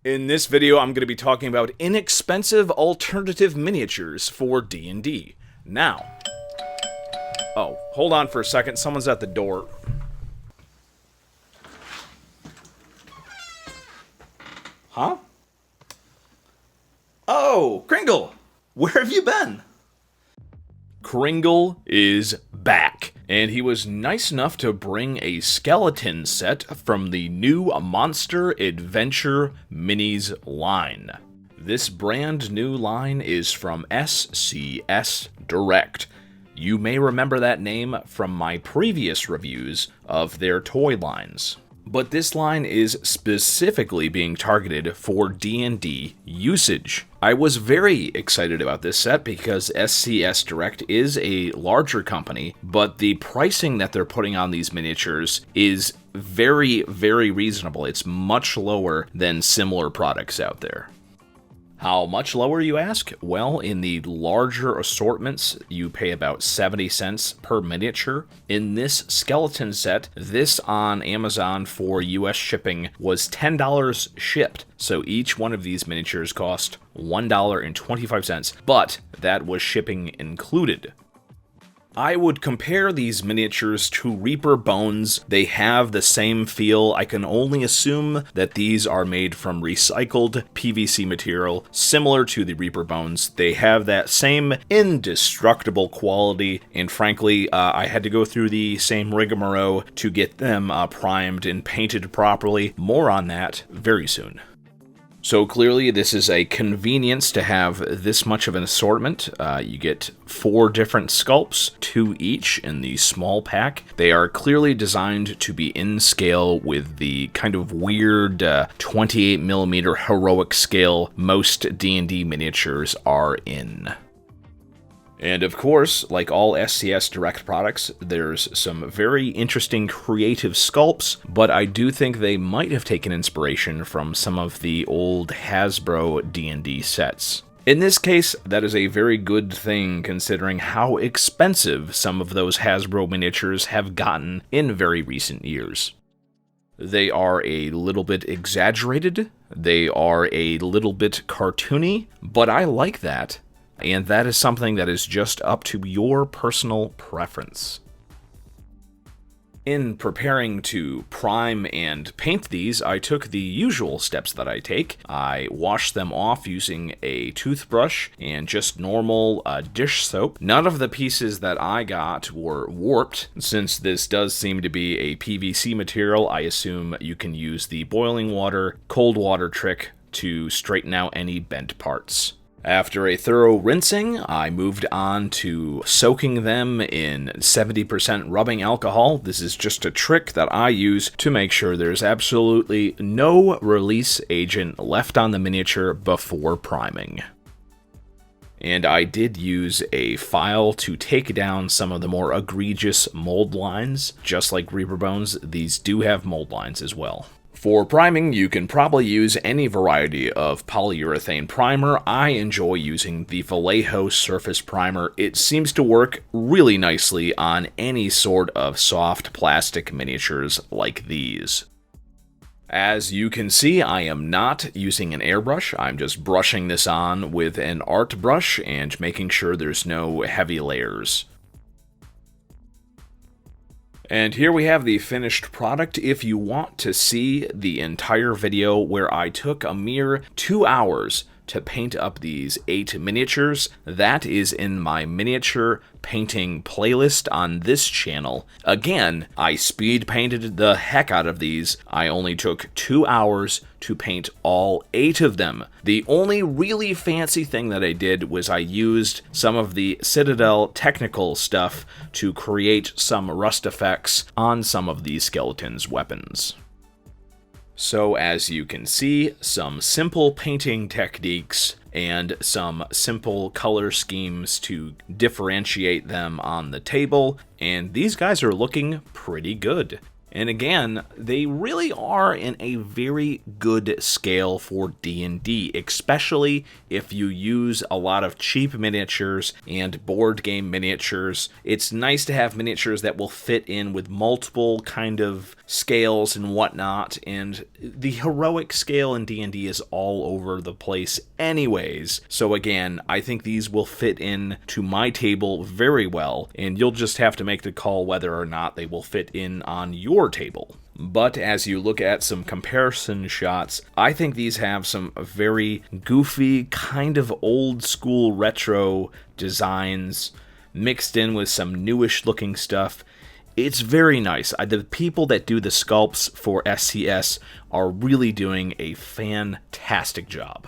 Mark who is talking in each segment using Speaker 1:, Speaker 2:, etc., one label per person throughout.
Speaker 1: In this video, I'm going to be talking about inexpensive alternative miniatures for D&D. Now, oh, hold on for a second. Someone's at the door. Huh? Oh, Kringle! Where have you been? Kringle is back, and he was nice enough to bring a skeleton set from the new Monster Adventure Minis line. This brand new line is from SCS Direct. You may remember that name from my previous reviews of their toy lines. But this line is specifically being targeted for D&D usage. I was very excited about this set because SCS Direct is a larger company, but the pricing that they're putting on these miniatures is very, very reasonable. It's much lower than similar products out there. How much lower, you ask? Well, in the larger assortments, you pay about 70 cents per miniature. In this skeleton set, this on Amazon for US shipping was $10 shipped. So each one of these miniatures cost $1.25, but that was shipping included. I would compare these miniatures to Reaper Bones. They have the same feel. I can only assume that these are made from recycled PVC material, similar to the Reaper Bones. They have that same indestructible quality, and frankly, I had to go through the same rigmarole to get them primed and painted properly. More on that very soon. So clearly this is a convenience to have this much of an assortment. You get 4 different sculpts, 2 each in the small pack. They are clearly designed to be in scale with the kind of weird 28mm heroic scale most D&D miniatures are in. And of course, like all SCS Direct products, there's some very interesting creative sculpts, but I do think they might have taken inspiration from some of the old Hasbro D&D sets. In this case, that is a very good thing considering how expensive some of those Hasbro miniatures have gotten in very recent years. They are a little bit exaggerated, they are a little bit cartoony, but I like that. And that is something that is just up to your personal preference. In preparing to prime and paint these, I took the usual steps that I take. I washed them off using a toothbrush and just normal dish soap. None of the pieces that I got were warped. Since this does seem to be a PVC material, I assume you can use the boiling water, cold water trick to straighten out any bent parts. After a thorough rinsing, I moved on to soaking them in 70% rubbing alcohol. This is just a trick that I use to make sure there's absolutely no release agent left on the miniature before priming. And I did use a file to take down some of the more egregious mold lines. Just like Reaper Bones, these do have mold lines as well. For priming, you can probably use any variety of polyurethane primer. I enjoy using the Vallejo Surface Primer. It seems to work really nicely on any sort of soft plastic miniatures like these. As you can see, I am not using an airbrush. I'm just brushing this on with an art brush and making sure there's no heavy layers. And here we have the finished product. If you want to see the entire video where I took a mere 2 hours to paint up these 8 miniatures, that is in my miniature painting playlist on this channel. Again, I speed painted the heck out of these. I only took 2 hours to paint all 8 of them. The only really fancy thing that I did was I used some of the Citadel technical stuff to create some rust effects on some of these skeletons' weapons. So as you can see, some simple painting techniques and some simple color schemes to differentiate them on the table, and these guys are looking pretty good. And again, they really are in a very good scale for D&D, especially if you use a lot of cheap miniatures and board game miniatures. It's nice to have miniatures that will fit in with multiple kind of scales and whatnot, and the heroic scale in D&D is all over the place anyways. So again, I think these will fit in to my table very well, and you'll just have to make the call whether or not they will fit in on your table. But as you look at some comparison shots, I think these have some very goofy, kind of old school retro designs mixed in with some newish looking stuff. It's very nice. The people that do the sculpts for SCS are really doing a fantastic job.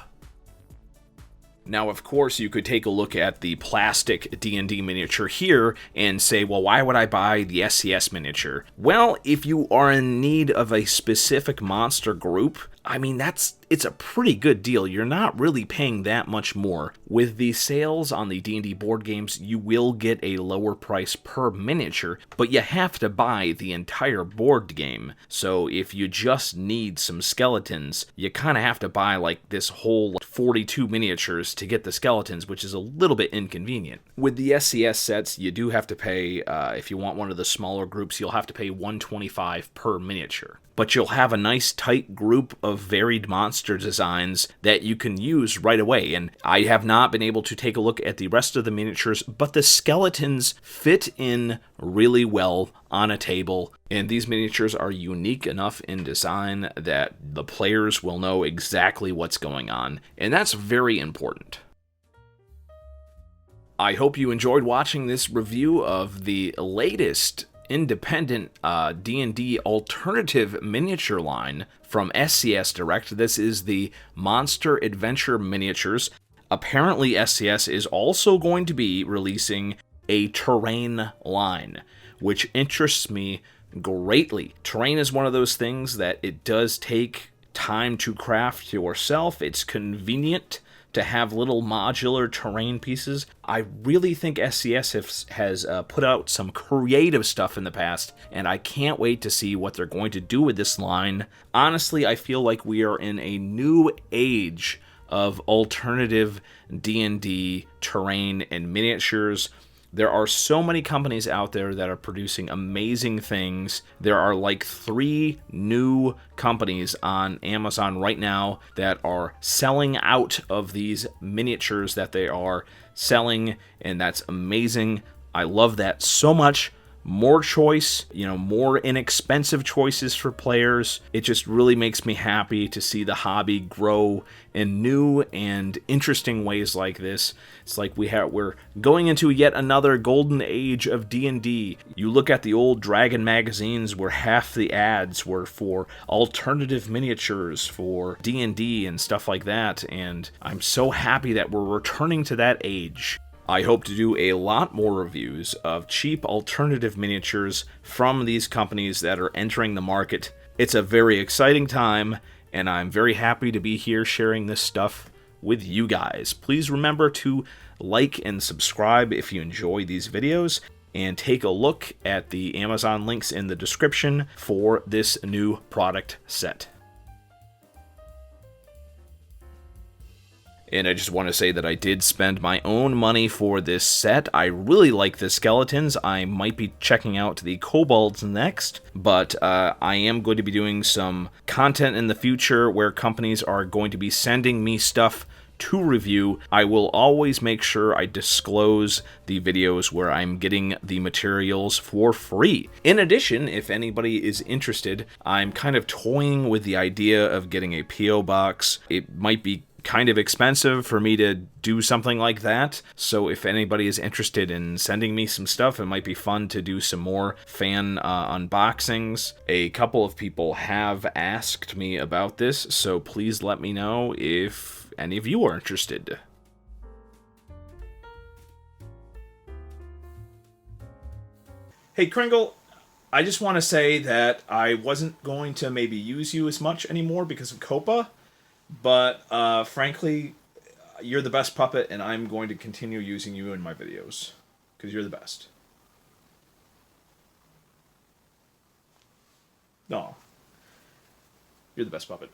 Speaker 1: Now, of course, you could take a look at the plastic D&D miniature here and say, well, why would I buy the SCS miniature? Well, if you are in need of a specific monster group, I mean, it's a pretty good deal. You're not really paying that much more. With the sales on the D&D board games, you will get a lower price per miniature, but you have to buy the entire board game. So if you just need some skeletons, you kind of have to buy like this whole 42 miniatures to get the skeletons, which is a little bit inconvenient. With the SCS sets, you do have to pay, if you want one of the smaller groups, you'll have to pay $125 per miniature. But you'll have a nice tight group of varied monster designs that you can use right away. And I have not been able to take a look at the rest of the miniatures, but the skeletons fit in really well on a table. And these miniatures are unique enough in design that the players will know exactly what's going on. And that's very important. I hope you enjoyed watching this review of the latest independent D&D alternative miniature line from SCS Direct. This is the Monster Adventure Miniatures. Apparently SCS is also going to be releasing a terrain line, which interests me greatly. Terrain is one of those things that it does take time to craft yourself. It's convenient to have little modular terrain pieces. I really think SCS has put out some creative stuff in the past, and I can't wait to see what they're going to do with this line. Honestly, I feel like we are in a new age of alternative D&D terrain and miniatures. There are so many companies out there that are producing amazing things. There are like 3 new companies on Amazon right now that are selling out of these miniatures that they are selling, and that's amazing. I love that so much. More choice, more inexpensive choices for players. It just really makes me happy to see the hobby grow in new and interesting ways like this. It's like we're going into yet another golden age of D&D. You look at the old Dragon magazines where half the ads were for alternative miniatures for D&D and stuff like that, and I'm so happy that we're returning to that age. I hope to do a lot more reviews of cheap alternative miniatures from these companies that are entering the market. It's a very exciting time, and I'm very happy to be here sharing this stuff with you guys. Please remember to like and subscribe if you enjoy these videos, and take a look at the Amazon links in the description for this new product set. And I just want to say that I did spend my own money for this set. I really like the skeletons. I might be checking out the kobolds next, but I am going to be doing some content in the future where companies are going to be sending me stuff to review. I will always make sure I disclose the videos where I'm getting the materials for free. In addition, if anybody is interested, I'm kind of toying with the idea of getting a P.O. box. It might be kind of expensive for me to do something like that, so if anybody is interested in sending me some stuff, it might be fun to do some more fan unboxings. A couple of people have asked me about this, so please let me know if any of you are interested. Hey Kringle, I just want to say that I wasn't going to maybe use you as much anymore because of Copa. But, frankly, you're the best puppet, and I'm going to continue using you in my videos. Because you're the best. No. You're the best puppet.